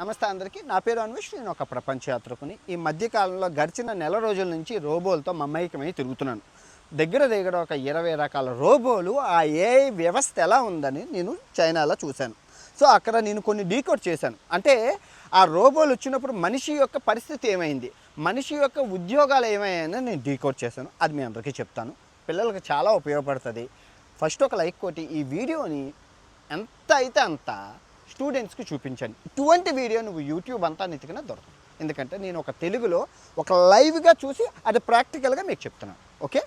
నమస్తే అందరికీ. నా పేరు అన్వేష్. నేను ఒక ప్రపంచ యాత్రికుని. ఈ మధ్యకాలంలో గడిచిన నెల రోజుల నుంచి రోబోలతో మమైకమై తిరుగుతున్నాను. దగ్గర ఒక 20 రకాల రోబోలు ఆ ఏఐ వ్యవస్థ ఎలా ఉందని నేను చైనాలో చూశాను. సో అక్కడ నేను కొన్ని డీకోడ్ చేశాను. అంటే ఆ రోబోలు వచ్చినప్పుడు మనిషి యొక్క పరిస్థితి ఏమైంది, మనిషి యొక్క ఉద్యోగాలు ఏమయ్యాయని నేను డీకోడ్ చేశాను. అది మీ అందరికీ చెప్తాను. పిల్లలకు చాలా ఉపయోగపడుతుంది. ఫస్ట్ ఒక లైక్ కొట్టి ఈ వీడియోని ఎంత అయితే అంత స్టూడెంట్స్కి చూపించండి. ఇటువంటి వీడియో నువ్వు యూట్యూబ్ అంతా నెతికినా దొరకదు. ఎందుకంటే నేను ఒక తెలుగులో ఒక లైవ్గా చూసి అది ప్రాక్టికల్గా మీకు చెప్తున్నాను. ఓకే.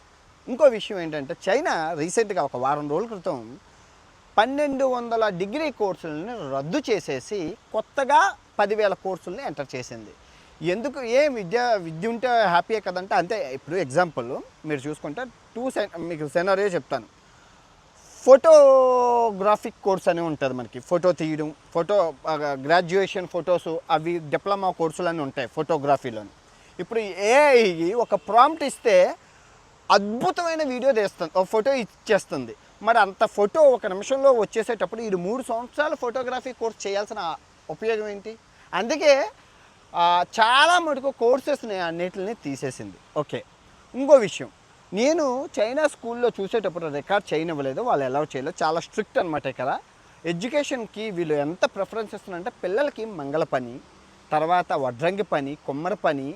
ఇంకో విషయం ఏంటంటే చైనా రీసెంట్గా ఒక వారం రోజుల క్రితం 1200 డిగ్రీ కోర్సులను రద్దు చేసేసి కొత్తగా 10,000 కోర్సులని ఎంటర్ చేసింది. ఎందుకు విద్య ఉంటే హ్యాపీయే కదంటే అంతే. ఇప్పుడు ఎగ్జాంపుల్ మీరు చూసుకుంటే మీకు సెనారియో చెప్తాను. ఫోటోగ్రాఫిక్ కోర్స్ అని ఉంటుంది మనకి. ఫోటో తీయడం, గ్రాడ్యుయేషన్ ఫొటోస్, అవి డిప్లొమా కోర్సులు అని ఉంటాయి ఫోటోగ్రఫీలోని. ఇప్పుడు ఏఐ ఒక ప్రాంప్ట్ ఇస్తే అద్భుతమైన వీడియో తీస్తుంది, ఒక ఫోటో ఇచ్చేస్తుంది. మరి అంత ఫోటో ఒక నిమిషంలో వచ్చేసేటప్పుడు ఇది 3 సంవత్సరాలు ఫోటోగ్రఫీ కోర్స్ చేయాల్సిన ఉపయోగం ఏంటి? అందుకే చాలా మటుకు కోర్సెస్ని అన్నిటిని తీసేసింది. ఓకే. ఇంకో విషయం, నేను చైనా స్కూల్లో చూసేటప్పుడు రికార్డ్ చేయనివ్వలేదు, వాళ్ళు అలౌ చేయలేదు. చాలా స్ట్రిక్ట్ అనమాట. ఇక్కడ ఎడ్యుకేషన్కి వీళ్ళు ఎంత ప్రిఫరెన్స్ ఇస్తున్నారంటే పిల్లలకి మంగళ పని, తర్వాత వడ్రంగి పని, కుమ్మరి పని,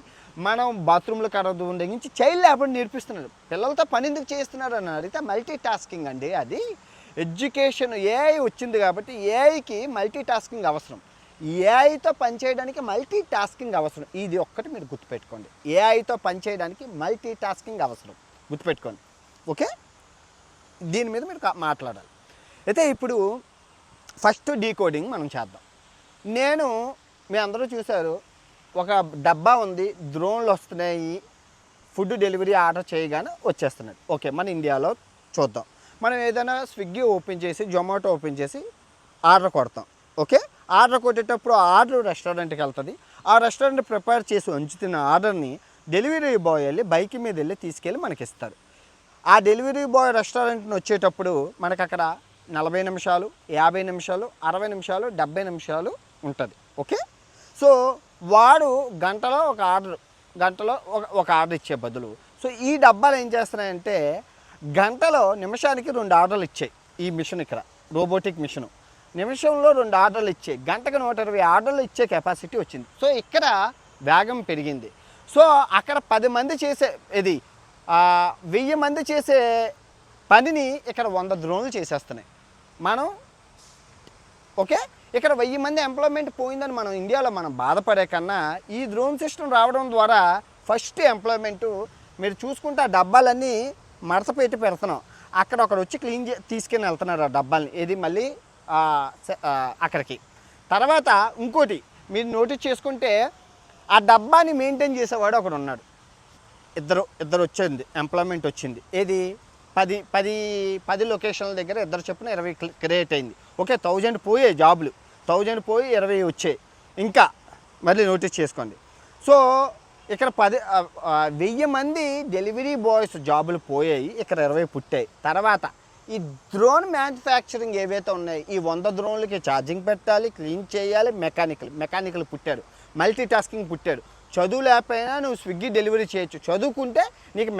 మనం బాత్రూంలో కడదు నుంచి చైల్డ్ లేబర్ నేర్పిస్తున్నారు. పిల్లలతో పని ఎందుకు చేస్తున్నారు అని అడిగితే మల్టీ టాస్కింగ్ అండి. అది ఎడ్యుకేషన్ ఏఐ వచ్చింది కాబట్టి ఏఐకి మల్టీ టాస్కింగ్ అవసరం. ఏఐతో పనిచేయడానికి మల్టీ టాస్కింగ్ అవసరం. ఇది ఒక్కటి మీరు గుర్తుపెట్టుకోండి. ఏఐతో పనిచేయడానికి మల్టీ టాస్కింగ్ అవసరం, గుర్తుపెట్టుకోండి. ఓకే. దీని మీద మీరు మాట్లాడాలి. అయితే ఇప్పుడు ఫస్ట్ డీకోడింగ్ మనం చేద్దాం. నేను మీ అందరూ చూశారు, ఒక డబ్బా ఉంది, డ్రోన్లు వస్తున్నాయి, ఫుడ్ డెలివరీ ఆర్డర్ చేయగానే వచ్చేస్తున్నాయి. ఓకే. మన ఇండియాలో చూద్దాం. మనం ఏదైనా స్విగ్గీ ఓపెన్ చేసి, జొమాటో ఓపెన్ చేసి ఆర్డర్ కొడతాం. ఓకే. ఆర్డర్ కొట్టేటప్పుడు ఆర్డర్ రెస్టారెంట్కి వెళ్తుంది. ఆ రెస్టారెంట్ ప్రిపేర్ చేసి ఉంచుతున్న ఆర్డర్ని డెలివరీ బాయ్ వెళ్ళి బైక్ మీద వెళ్ళి తీసుకెళ్ళి మనకి ఇస్తాడు. ఆ డెలివరీ బాయ్ రెస్టారెంట్ని వచ్చేటప్పుడు మనకు అక్కడ 40 నిమిషాలు, 50 నిమిషాలు, 60 నిమిషాలు, 70 నిమిషాలు ఉంటుంది. ఓకే. సో వాడు గంటలో ఒక ఆర్డర్ ఇచ్చే బదులు, సో ఈ డబ్బాలు ఏం చేస్తున్నాయంటే గంటలో నిమిషానికి 2 ఆర్డర్లు ఇచ్చాయి. ఈ మిషన్ ఇక్కడ రోబోటిక్ మిషను నిమిషంలో 2 ఆర్డర్లు ఇచ్చాయి. గంటకు 120 ఆర్డర్లు ఇచ్చే కెపాసిటీ వచ్చింది. సో ఇక్కడ వేగం పెరిగింది. సో అక్కడ 10 మంది చేసే 1000 మంది చేసే పనిని ఇక్కడ 100 డ్రోన్లు చేసేస్తున్నాయి. మనం ఓకే. ఇక్కడ 1000 మంది ఎంప్లాయ్మెంట్ పోయిందని మనం ఇండియాలో బాధపడే కన్నా ఈ డ్రోన్ సిస్టమ్ రావడం ద్వారా ఫస్ట్ ఎంప్లాయ్మెంటు మీరు చూసుకుంటే ఆ డబ్బాలన్నీ మడత పెట్టి పెడుతున్నాం. అక్కడ ఒకడు వచ్చి క్లీన్ తీసుకుని వెళ్తున్నారు ఆ డబ్బాలని. ఏది మళ్ళీ అక్కడికి. తర్వాత ఇంకోటి మీరు నోటీస్ చేసుకుంటే ఆ డబ్బాని మెయింటైన్ చేసేవాడు ఒకడు ఉన్నాడు. ఇద్దరు వచ్చింది, ఎంప్లాయ్మెంట్ వచ్చింది. ఏది 10 లొకేషన్ల దగ్గర ఇద్దరు చొప్పున 20 క్రియేట్ అయింది. ఓకే. 1000 పోయాయి జాబులు, 1000 పోయి 20 వచ్చాయి. ఇంకా మళ్ళీ నోటీస్ చేసుకోండి. సో ఇక్కడ 1000 మంది డెలివరీ బాయ్స్ జాబులు పోయాయి, ఇక్కడ 20 పుట్టాయి. తర్వాత ఈ డ్రోన్ మ్యానుఫ్యాక్చరింగ్ ఏవైతే ఉన్నాయి, ఈ 100 డ్రోన్లకి ఛార్జింగ్ పెట్టాలి, క్లీన్ చేయాలి, మెకానికల్ పుట్టాడు, మల్టీ టాస్కింగ్ పుట్టాడు. చదువు లేకపోయినా నువ్వు స్విగ్గీ డెలివరీ చేయొచ్చు. చదువుకుంటే నీకు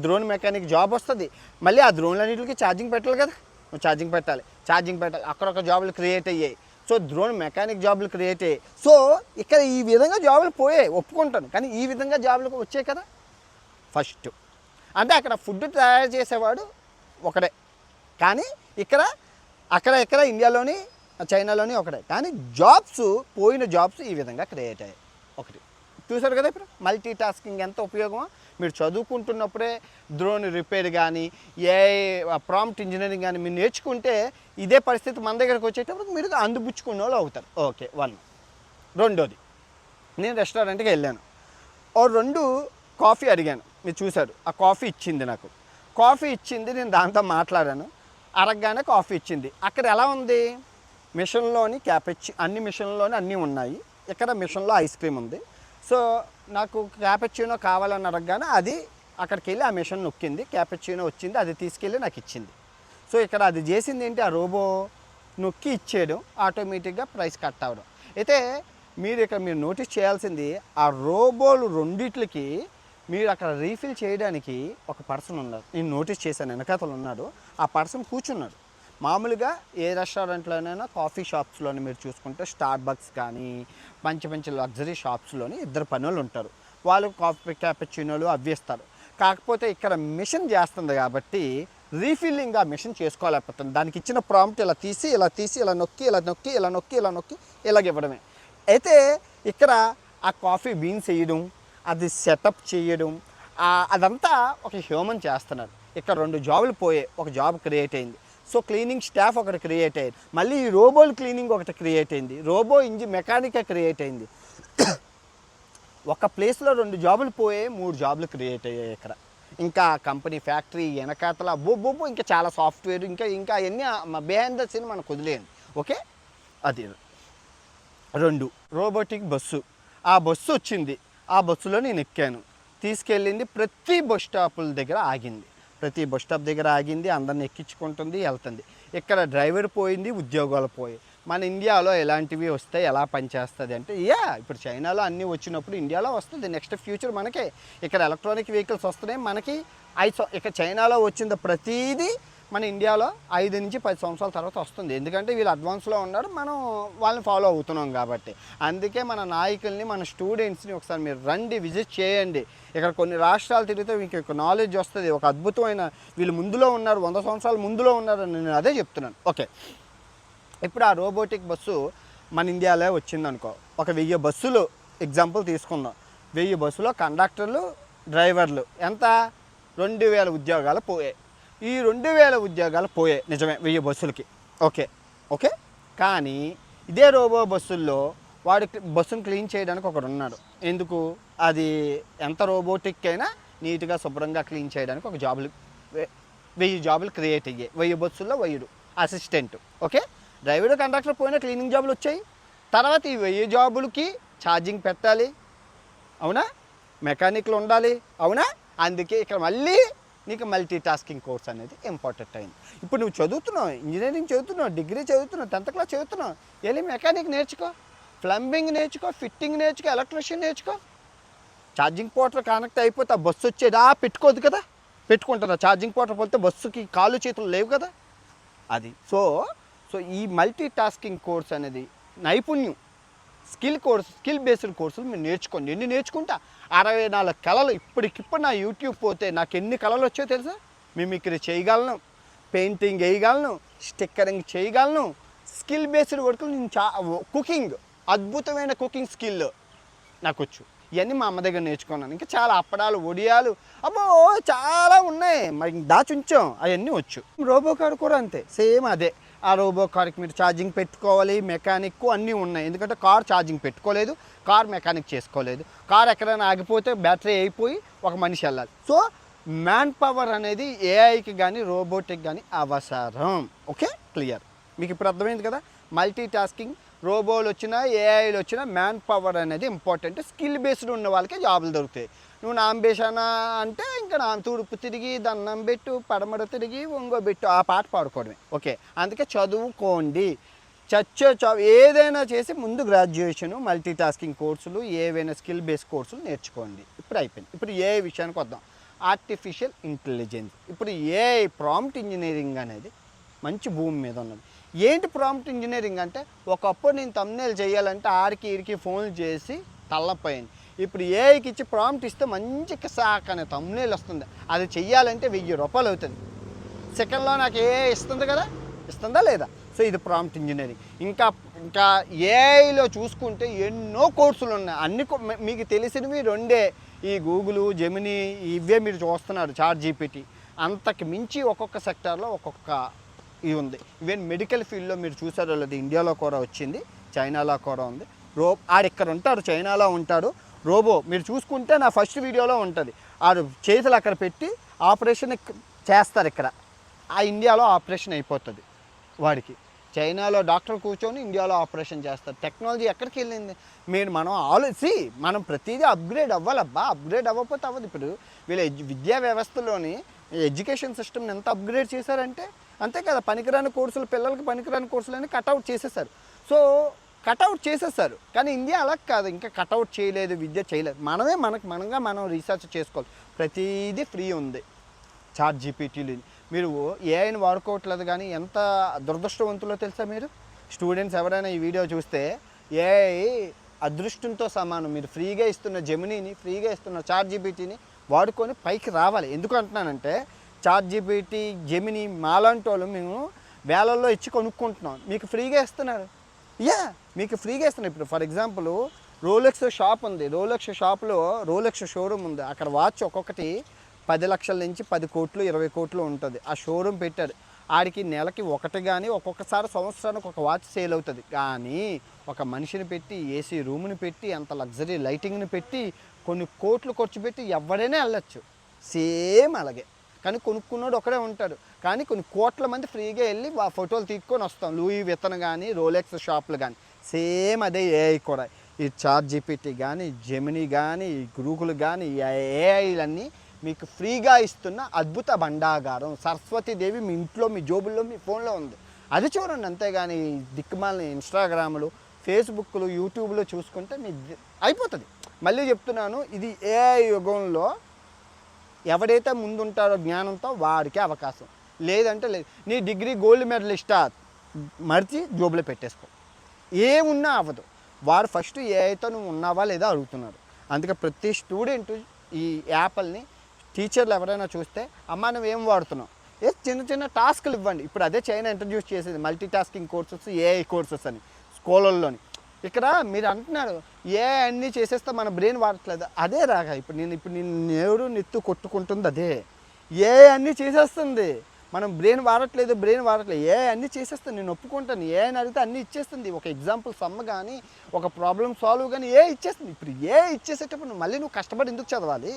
డ్రోన్ మెకానిక్ జాబ్ వస్తుంది. మళ్ళీ ఆ డ్రోన్లన్నింటికి ఛార్జింగ్ పెట్టాలి కదా, నువ్వు ఛార్జింగ్ పెట్టాలి. అక్కడొక జాబులు క్రియేట్ అయ్యాయి. సో డ్రోన్ మెకానిక్ జాబులు క్రియేట్ అయ్యాయి. సో ఇక్కడ ఈ విధంగా జాబులు పోయాయి, ఒప్పుకుంటాను. కానీ ఈ విధంగా జాబులు వచ్చాయి కదా ఫస్ట్. అంటే అక్కడ ఫుడ్ తయారు చేసేవాడు ఒకడే, కానీ ఇక్కడ ఇండియాలోని చైనాలోని ఒకటే. కానీ పోయిన జాబ్స్ ఈ విధంగా క్రియేట్ అయ్యాయి. ఒకటి చూసారు కదా. ఇప్పుడు మల్టీ టాస్కింగ్ ఎంత ఉపయోగమో. మీరు చదువుకుంటున్నప్పుడే డ్రోన్ రిపేర్ కానీ, ప్రాంప్ట్ ఇంజనీరింగ్ కానీ మీరు నేర్చుకుంటే ఇదే పరిస్థితి మన దగ్గరకు వచ్చేటప్పుడు మీరు అందిపుచ్చుకున్న వాళ్ళు అవుతారు. ఓకే. 1. రెండోది, నేను రెస్టారెంట్కి వెళ్ళాను. 2 కాఫీ అడిగాను. మీరు చూశారు, ఆ కాఫీ ఇచ్చింది నాకు. నేను దాంతో మాట్లాడాను. అరగగానే కాఫీ ఇచ్చింది. అక్కడ ఎలా ఉంది, మిషన్లోని క్యాపెచ్చి, అన్ని మిషన్లోని అన్నీ ఉన్నాయి. ఇక్కడ మిషన్లో ఐస్ క్రీమ్ ఉంది. సో నాకు క్యాపెచ్చినో కావాలని అడగగానే అది అక్కడికి వెళ్ళి ఆ మిషన్ నొక్కింది, క్యాపెచ్చినో వచ్చింది, అది తీసుకెళ్ళి నాకు ఇచ్చింది. సో ఇక్కడ అది చేసింది ఏంటి, ఆ రోబో నొక్కి ఇచ్చేయడం, ఆటోమేటిక్గా ప్రైస్ కట్ అవ్వడం. అయితే మీరు నోటీస్ చేయాల్సింది ఆ రోబోలు రెండిట్లకి మీరు అక్కడ రీఫిల్ చేయడానికి ఒక పర్సన్ ఉన్నారు. నేను నోటీస్ చేశాను, వెనకాతలు ఉన్నాడు. ఆ పర్సన్ కూర్చున్నాడు. మామూలుగా ఏ రెస్టారెంట్లోనైనా కాఫీ షాప్స్లోని మీరు చూసుకుంటే స్టార్ బక్స్ కానీ మంచి మంచి లగ్జరీ షాప్స్లోని ఇద్దరు పనులు ఉంటారు. వాళ్ళు కాఫీ క్యాపుచినోలు అవి ఇస్తారు. కాకపోతే ఇక్కడ మిషన్ చేస్తుంది కాబట్టి రీఫిల్లింగ్ ఆ మిషన్ చేసుకోలేకపోతుంది. దానికి ఇచ్చిన ప్రాంప్ట్ ఇలా తీసి ఇలా నొక్కి ఇలాగ ఇవ్వడమే. అయితే ఇక్కడ ఆ కాఫీ బీన్స్ వేయడం, అది సెటప్ చేయడం, అదంతా ఒక హ్యూమన్ చేస్తున్నారు. ఇక్కడ 2 జాబులు పోయే, ఒక జాబ్ క్రియేట్ అయింది. సో క్లీనింగ్ స్టాఫ్ ఒకటి క్రియేట్ అయ్యింది. మళ్ళీ ఈ రోబోలు క్లీనింగ్ ఒకటి క్రియేట్ అయింది. రోబో ఇంజిన్ మెకానిక్ క్రియేట్ అయింది. ఒక ప్లేస్లో 2 జాబులు పోయే, 3 జాబులు క్రియేట్ అయ్యాయి ఇక్కడ. ఇంకా కంపెనీ ఫ్యాక్టరీ వెనకాతల బొబ్బు ఇంకా చాలా సాఫ్ట్వేర్ ఇంకా అవన్నీ బిహైండ్ ద సీన్ మనకు వదిలేయండి. ఓకే, అది 2 రోబోటిక్ బస్సు. ఆ బస్సు వచ్చింది. ఆ బస్సులో నేను ఎక్కాను. తీసుకెళ్ళింది ప్రతి బస్ స్టాపుల దగ్గర ఆగింది. ప్రతి బస్ స్టాప్ దగ్గర ఆగింది, అందరిని ఎక్కించుకుంటుంది, వెళ్తుంది. ఇక్కడ డ్రైవర్ పోయింది, ఉద్యోగాలు పోయాయి. మన ఇండియాలో ఎలాంటివి వస్తే ఎలా పనిచేస్తుంది అంటే ఇప్పుడు చైనాలో అన్నీ వచ్చినప్పుడు ఇండియాలో వస్తుంది. నెక్స్ట్ ఫ్యూచర్ మనకే. ఇక్కడ ఎలక్ట్రానిక్ వెహికల్స్ వస్తున్నాయి మనకి. ఇక్కడ చైనాలో వచ్చిన ప్రతిదీ మన ఇండియాలో 5 నుంచి 10 సంవత్సరాల తర్వాత వస్తుంది. ఎందుకంటే వీళ్ళు అడ్వాన్స్లో ఉన్నారు, మనం వాళ్ళని ఫాలో అవుతున్నాం కాబట్టి. అందుకే మన నాయకుల్ని, మన స్టూడెంట్స్ని ఒకసారి మీరు రండి, విజిట్ చేయండి. ఇక్కడ కొన్ని రాష్ట్రాలు తిరిగితే మీకు నాలెడ్జ్ వస్తుంది. ఒక అద్భుతమైన వీళ్ళు ముందులో ఉన్నారు, 100 సంవత్సరాల ముందులో ఉన్నారు అని నేను అదే చెప్తున్నాను. ఓకే, ఇప్పుడు ఆ రోబోటిక్ బస్సు మన ఇండియాలో వచ్చిందనుకో. ఒక 1000 బస్సులు ఎగ్జాంపుల్ తీసుకుందాం. 1000 బస్సులో కండక్టర్లు, డ్రైవర్లు ఎంత 2000 ఉద్యోగాలు పోయాయి. ఈ 2000 ఉద్యోగాలు పోయాయి నిజమే 1000 బస్సులకి. ఓకే, కానీ ఇదే రోబో బస్సుల్లో వాడు బస్సును క్లీన్ చేయడానికి ఒకడు ఉన్నాడు. ఎందుకు? అది ఎంత రోబోటిక్ అయినా నీట్గా శుభ్రంగా క్లీన్ చేయడానికి ఒక జాబులు 1000 జాబులు క్రియేట్ అయ్యాయి. 1000 బస్సుల్లో 1000 అసిస్టెంట్. ఓకే, డ్రైవర్ కండక్టర్ పోయినా క్లీనింగ్ జాబులు వచ్చాయి. తర్వాత ఈ 1000 జాబులకి ఛార్జింగ్ పెట్టాలి, అవునా? మెకానిక్లు ఉండాలి, అవునా? అందుకే ఇక్కడ మళ్ళీ నీకు మల్టీ టాస్కింగ్ కోర్స్ అనేది ఇంపార్టెంట్ అయింది. ఇప్పుడు నువ్వు చదువుతున్నావు, ఇంజనీరింగ్ చదువుతున్నావు, డిగ్రీ చదువుతున్నావు, 10th క్లాస్ చదువుతున్నావు, వెళ్ళి మెకానిక్ నేర్చుకో, ప్లంబింగ్ నేర్చుకో, ఫిట్టింగ్ నేర్చుకో, ఎలక్ట్రీషియన్ నేర్చుకో. ఛార్జింగ్ పోర్టర్ కనెక్ట్ అయిపోతే ఆ బస్సు వచ్చేది పెట్టుకోదు కదా, పెట్టుకుంటుందా? ఛార్జింగ్ పోర్టర్ పోతే బస్సుకి కాళ్ళు చేతులు లేవు కదా. అది సో ఈ మల్టీ టాస్కింగ్ కోర్స్ అనేది నైపుణ్యం, స్కిల్ బేస్డ్ కోర్సులు మీరు నేర్చుకోండి. ఎన్ని నేర్చుకుంటా 64 కళలు. ఇప్పటికిప్పుడు నా యూట్యూబ్ పోతే నాకు ఎన్ని కళలు వచ్చాయో తెలుసా? మిమిక్రీ చేయగలను, పెయింటింగ్ వేయగలను, స్టిక్కరింగ్ చేయగలను, స్కిల్ బేస్డ్ వర్క్లు నేను కుకింగ్, అద్భుతమైన కుకింగ్ స్కిల్ నాకు వచ్చు. ఇవన్నీ మా అమ్మ దగ్గర నేర్చుకున్నాను. ఇంకా చాలా అప్పడాలు, ఒడియాలు, అబ్బో చాలా ఉన్నాయి, మరి దాచుంచాం, అవన్నీ వచ్చు. రోబో కార్ కూడా అంతే, సేమ్ అదే. ఆ రోబో కార్కి మీరు ఛార్జింగ్ పెట్టుకోవాలి, మెకానిక్ అన్నీ ఉన్నాయి. ఎందుకంటే కార్ ఛార్జింగ్ పెట్టుకోలేదు, కార్ మెకానిక్ చేసుకోలేదు, కార్ ఎక్కడైనా ఆగిపోతే బ్యాటరీ అయిపోయి ఒక మనిషి వెళ్ళాలి. సో మ్యాన్ పవర్ అనేది ఏఐకి కానీ రోబోటిక్ కానీ అవసరం. Okay, clear. మీకు ఇప్పుడు అర్థమైంది కదా. మల్టీ టాస్కింగ్, రోబోలు వచ్చినా ఏఐలు వచ్చినా మ్యాన్ పవర్ అనేది ఇంపార్టెంట్. స్కిల్ బేస్డ్ ఉన్న వాళ్ళకే జాబులు దొరుకుతాయి. నువ్వు నాంబేషానా అంటే ఇంకా నా తూర్పు తిరిగి దన్నం పెట్టు, పడమర తిరిగి ఒంగోబెట్టు, ఆ పాట పాడుకోవడమే. ఓకే, అందుకే చదువుకోండి. ఏదైనా చేసి ముందు గ్రాడ్యుయేషను, మల్టీ టాస్కింగ్ కోర్సులు, ఏవైనా స్కిల్ బేస్డ్ కోర్సులు నేర్చుకోండి. ఇప్పుడు అయిపోయింది. ఇప్పుడు ఏ విషయానికి వద్దాం. Artificial intelligence. ఇప్పుడు ఏఐ ప్రాంప్ట్ ఇంజనీరింగ్ అనేది మంచి భూమి మీద ఉన్నది. ఏంటి ప్రాంప్ట్ ఇంజనీరింగ్ అంటే? ఒకప్పుడు నేను థంబ్నెయిల్ చేయాలంటే ఆడికి ఈడికి ఫోన్లు చేసి తల్లపోయింది. ఇప్పుడు ఏఐకి ఇచ్చి ప్రాంప్ట్ ఇస్తే మంచి కిసాక్ అనే థంబ్నెయిల్ వస్తుంది. అది చెయ్యాలంటే 1000 రూపాయలు అవుతుంది. సెకండ్లో నాకు ఇస్తుంది కదా, ఇస్తుందా లేదా? సో ఇది ప్రాంప్ట్ ఇంజనీరింగ్. ఇంకా ఏఐలో చూసుకుంటే ఎన్నో కోర్సులు ఉన్నాయి. అన్ని మీకు తెలిసినవి 2 ఈ గూగుల్, జెమినీ, ఇవే మీరు చూస్తున్నారు, చాట్ జీపీటీ. అంతకు మించి ఒక్కొక్క సెక్టార్లో ఒక్కొక్క ఇది ఉంది. ఈవెన్ మెడికల్ ఫీల్డ్లో మీరు చూసారో లేదు, ఇండియాలో కూడా వచ్చింది, చైనాలో కూడా ఉంది. ఆడిక్కడ ఉంటాడు, చైనాలో ఉంటాడు రోబో. మీరు చూసుకుంటే నా ఫస్ట్ వీడియోలో ఉంటుంది. ఆడు చేతులు అక్కడ పెట్టి ఆపరేషన్ చేస్తారు. ఇక్కడ ఇండియాలో ఆపరేషన్ అయిపోతుంది వాడికి. చైనాలో డాక్టర్ కూర్చొని ఇండియాలో ఆపరేషన్ చేస్తారు. టెక్నాలజీ ఎక్కడికి వెళ్ళింది? మనం ప్రతిదీ అప్గ్రేడ్ అవ్వాలబ్బా. అప్గ్రేడ్ అవ్వకపోతే అవ్వదు. ఇప్పుడు వీళ్ళ విద్యా వ్యవస్థలోని ఎడ్యుకేషన్ సిస్టమ్ని ఎంత అప్గ్రేడ్ చేశారంటే అంతే కదా. పనికిరాని కోర్సులు, పిల్లలకి పనికిరాని కోర్సులని కట్అవుట్ చేసేసారు. సో కటౌట్ చేసేస్తారు. కానీ ఇండియా అలా కాదు, ఇంకా కటౌట్ చేయలేదు, విద్య చేయలేదు. మనమే మనం రీసెర్చ్ చేసుకోవాలి. ప్రతిదీ ఫ్రీ ఉంది. చాట్ జీపీటీలు మీరు ఏఐని వాడుకోవట్లేదు. కానీ ఎంత దురదృష్టవంతులో తెలుసా మీరు? స్టూడెంట్స్ ఎవరైనా ఈ వీడియో చూస్తే ఏఐ అదృష్టంతో సమానం. మీరు ఫ్రీగా ఇస్తున్న జెమినీని, ఫ్రీగా ఇస్తున్న చాట్ జీపీటీని వాడుకొని పైకి రావాలి. ఎందుకు అంటున్నానంటే చాట్ జీపీటీ, జెమినీ మాలాంటి వాళ్ళు మేము వేలల్లో ఇచ్చి కొనుక్కుంటున్నాం, మీకు ఫ్రీగా ఇస్తున్నారు. మీకు ఫ్రీగా ఇస్తున్నారు. ఇప్పుడు ఫర్ ఎగ్జాంపుల్ రోలెక్స్ షాప్ ఉంది, రోలెక్స్ షాప్లో రోలెక్స్ షోరూమ్ ఉంది. అక్కడ వాచ్ ఒక్కొక్కటి 10 లక్షల నుంచి 10 కోట్లు 20 కోట్లు ఉంటుంది. ఆ షోరూమ్ పెట్టారు. ఆడికి నెలకి ఒకటి కానీ ఒక్కొక్కసారి సంవత్సరానికి ఒక వాచ్ సేల్ అవుతుంది. కానీ ఒక మనిషిని పెట్టి, ఏసీ రూమ్ని పెట్టి, అంత లగ్జరీ లైటింగ్ని పెట్టి, కొన్ని కోట్లు ఖర్చు పెట్టి ఎవరైనా వెళ్ళచ్చు. సేమ్ అలాగే. కానీ కొనుక్కున్నాడు ఒకడే ఉంటాడు. కానీ కొన్ని కోట్ల మంది ఫ్రీగా వెళ్ళి ఆ ఫోటోలు తీసుకొని వస్తాం. లూయి విత్తన్ కానీ, రోలెక్స్ షాపులు కానీ. సేమ్ అదే ఏఐ కూడా. ఈ చాట్ జీపీటీ కానీ, జెమినీ కానీ, గూగుల్ కానీ, ఏఐలన్నీ మీకు ఫ్రీగా ఇస్తున్న అద్భుత భండాగారం. సరస్వతీదేవి మీ ఇంట్లో, మీ జోబుల్లో, మీ ఫోన్లో ఉంది. అది చూడండి. అంతేగాని దిక్కుమాలని ఇన్స్టాగ్రాములు, ఫేస్బుక్లు, యూట్యూబ్లో చూసుకుంటే మీ అయిపోతుంది. మళ్ళీ చెప్తున్నాను, ఇది ఏఐ యుగంలో ఎవడైతే ముందుంటారో జ్ఞానంతో వాడికే అవకాశం. లేదంటే లేదు. నీ డిగ్రీ గోల్డ్ మెడలిస్టా మర్చి జోబులో పెట్టేసుకో, ఏమున్నా అవ్వదు. వాడు ఫస్ట్ ఏఐతో నువ్వు ఉన్నావా లేదా అడుగుతున్నాడు. అందుకే ప్రతి స్టూడెంట్ ఈ యాప్ల్ని, టీచర్లు ఎవరైనా చూస్తే అమ్మా నువ్వు ఏం వాడుతున్నావు, చిన్న చిన్న టాస్క్లు ఇవ్వండి. ఇప్పుడు అదే చైనా ఇంట్రడ్యూస్ చేసేది multi tasking courses, AI courses అని స్కూళ్ళల్లోని. ఇక్కడ మీరు అంటున్నారు ఏ అన్నీ చేసేస్తే మన బ్రెయిన్ వాడట్లేదు. అదే రాగా ఇప్పుడు నేను ఎవరు నెత్తు కొట్టుకుంటుంది అదే. ఏ అన్నీ చేసేస్తుంది, మనం బ్రెయిన్ వాడట్లేదు. ఏ అన్నీ చేసేస్తుంది. నేను ఒప్పుకుంటాను. ఏ అని అడిగితే అన్నీ ఇచ్చేస్తుంది. ఒక ఎగ్జాంపుల్ సమ్ కానీ, ఒక ప్రాబ్లం సాల్వ్ కానీ ఏ ఇచ్చేస్తుంది. ఇప్పుడు ఏ ఇచ్చేసేటప్పుడు మళ్ళీ నువ్వు కష్టపడి ఎందుకు చదవాలి?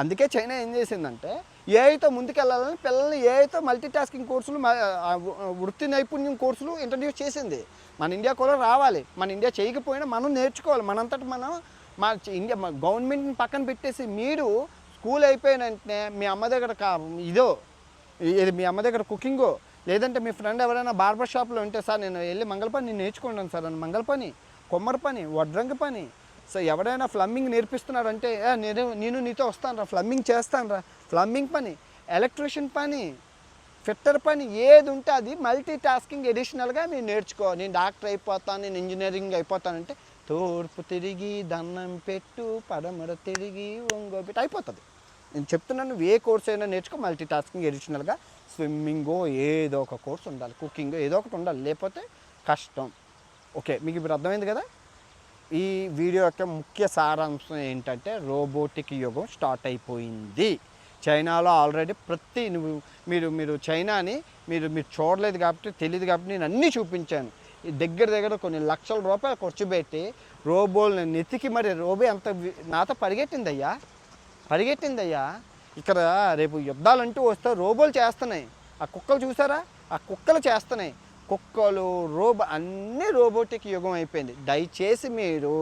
అందుకే చైనా ఏం చేసిందంటే ఏఐతో ముందుకెళ్ళాలని పిల్లల్ని ఏఐతో మల్టీ టాస్కింగ్ కోర్సులు, వృత్తి నైపుణ్యం కోర్సులు ఇంట్రడ్యూస్ చేసింది. మన ఇండియా కూడా రావాలి. మన ఇండియా చేయకపోయినా మనం నేర్చుకోవాలి. మనంతటి మనం మా ఇండియా గవర్నమెంట్ని పక్కన పెట్టేసి మీరు స్కూల్ అయిపోయిన వెంటనే మీ అమ్మ దగ్గర ఇది మీ అమ్మ దగ్గర కుకింగో, లేదంటే మీ ఫ్రెండ్ ఎవరైనా బార్బర్ షాప్లో ఉంటే సార్ నేను వెళ్ళి మంగళ పని నేను నేర్చుకుంటాను సార్ అని, మంగళ పని, కొమ్మరి పని, వడ్రంగి పని. సో ఎవరైనా ఫ్లమ్మింగ్ నేర్పిస్తున్నారంటే నేను నీతో వస్తాను రా, ఫ్లమ్మింగ్ చేస్తాను రా. ఫ్లమ్మింగ్ పని, ఎలక్ట్రీషియన్ పని, ఫిట్టర్ పని ఏది ఉంటే అది మల్టీ టాస్కింగ్ ఎడిషనల్గా మీరు నేర్చుకో. నేను డాక్టర్ అయిపోతాను, నేను ఇంజనీరింగ్ అయిపోతానంటే తూర్పు తిరిగి దండం పెట్టు, పడమర తిరిగి ఒంగోబెట్టు అయిపోతుంది. నేను చెప్తున్నాను, ఏ కోర్స్ అయినా నేర్చుకో మల్టీ టాస్కింగ్ ఎడిషనల్గా. స్విమ్మింగో ఏదో ఒక కోర్స్ ఉండాలి, కుకింగో ఏదో ఒకటి ఉండాలి, లేకపోతే కష్టం. ఓకే, మీకు ఇప్పుడు అర్థమైంది కదా. ఈ వీడియో యొక్క ముఖ్య సారాంశం ఏంటంటే రోబోటిక్ యుగం స్టార్ట్ అయిపోయింది చైనాలో ఆల్రెడీ. మీరు చైనాని మీరు చూడలేదు కాబట్టి తెలియదు కాబట్టి నేను అన్నీ చూపించాను. దగ్గర కొన్ని లక్షల రూపాయలు ఖర్చు పెట్టి రోబోల్ని నెతికి, మరి రోబో ఎంత నాతో పరిగెట్టిందయ్యా. ఇక్కడ రేపు యుద్ధాలంటూ వస్తే రోబోలు చేస్తున్నాయి. ఆ కుక్కలు చూసారా, ఆ కుక్కలు చేస్తున్నాయి. కుక్కలు, అన్నీ రోబోటిక్ యుగం అయిపోయింది. దయచేసి మీరు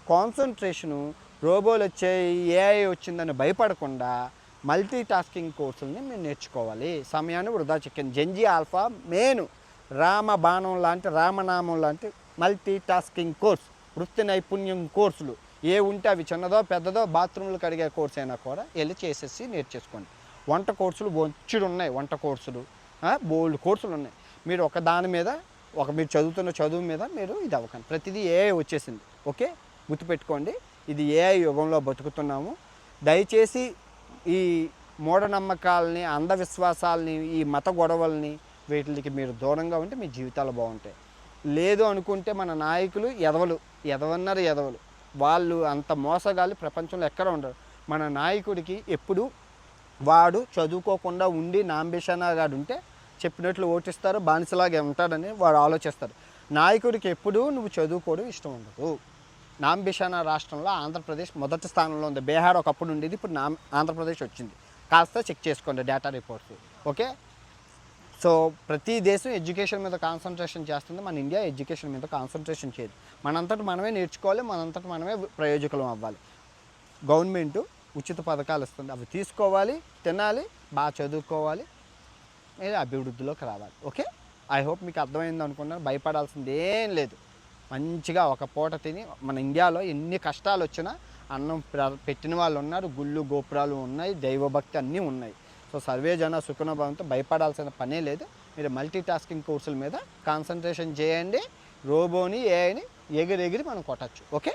కాన్సన్ట్రేషను రోబోలు వచ్చాయి, ఏఐ వచ్చిందని భయపడకుండా మల్టీ టాస్కింగ్ కోర్సుల్ని మీరు నేర్చుకోవాలి. సమయాన్ని వృధా చెక్కింది. జెన్జీ ఆల్ఫా మెయిన్ రామనామం లాంటి మల్టీ టాస్కింగ్ కోర్స్, వృత్తి నైపుణ్యం కోర్సులు ఏ ఉంటే అవి చిన్నదో పెద్దదో, బాత్రూమ్లు కడిగే కోర్స్ అయినా కూడా వెళ్ళి చేసేసి నేర్చేసుకోండి. వంట కోర్సులు బొచ్చుడు ఉన్నాయి, వంట కోర్సులు బోల్డ్ కోర్సులు ఉన్నాయి. మీరు ఒక దాని మీద మీరు చదువుతున్న చదువు మీద మీరు ఇది అవ్వకండి. ప్రతిదీ ఏఐ వచ్చేసింది. ఓకే, గుర్తుపెట్టుకోండి, ఇది ఏఐ యుగంలో బతుకుతున్నాము. దయచేసి ఈ మూఢనమ్మకాలని, అంధవిశ్వాసాలని, ఈ మత గొడవల్ని, వీటికి మీరు దూరంగా ఉంటే మీ జీవితాలు బాగుంటాయి. లేదు అనుకుంటే మన నాయకులు ఎదవలు వాళ్ళు అంత మోసగాళ్ళు ప్రపంచంలో ఎక్కడ ఉండరు. మన నాయకుడికి ఎప్పుడు వాడు చదువుకోకుండా ఉండి నాంబిషనాగాడు ఉంటే చెప్పినట్లు ఓటిస్తారు, బానిసలాగా ఉంటాడని వాడు ఆలోచిస్తారు. నాయకుడికి ఎప్పుడూ నువ్వు చదువుకోవడం ఇష్టం ఉండదు. నాంబిషానా రాష్ట్రంలో ఆంధ్రప్రదేశ్ మొదటి స్థానంలో ఉంది. బీహార్ ఒకప్పుడు ఉండేది, ఇప్పుడు ఆంధ్రప్రదేశ్ వచ్చింది. కాస్త చెక్ చేసుకోండి డేటా రిపోర్ట్స్. ఓకే, సో ప్రతి దేశం ఎడ్యుకేషన్ మీద కాన్సన్ట్రేషన్ చేస్తుంది. మన ఇండియా ఎడ్యుకేషన్ మీద కాన్సన్ట్రేషన్ చేయదు. మనంతటి మనమే నేర్చుకోవాలి, మనంతటి మనమే ప్రయోజకులం అవ్వాలి. గవర్నమెంట్ ఉచిత పథకాలు ఇస్తుంది, అవి తీసుకోవాలి, తినాలి, బాగా చదువుకోవాలి, మీరు అభివృద్ధిలోకి రావాలి. ఓకే, ఐ హోప్ మీకు అర్థమైంది అనుకున్నాను. భయపడాల్సింది ఏం లేదు. మంచిగా ఒక పూట తిని, మన ఇండియాలో ఎన్ని కష్టాలు వచ్చినా అన్నం పెట్టిన వాళ్ళు ఉన్నారు, గుళ్ళు గోపురాలు ఉన్నాయి, దైవభక్తి అన్నీ ఉన్నాయి. సో సర్వే జన సుఖినో భవంతు, భయపడాల్సిన పనే లేదు. మీరు మల్టీ టాస్కింగ్ కోర్సుల మీద కాన్సన్ట్రేషన్ చేయండి. రోబోని ఏఐని ఎగిరి మనం కొట్టచ్చు. ఓకే.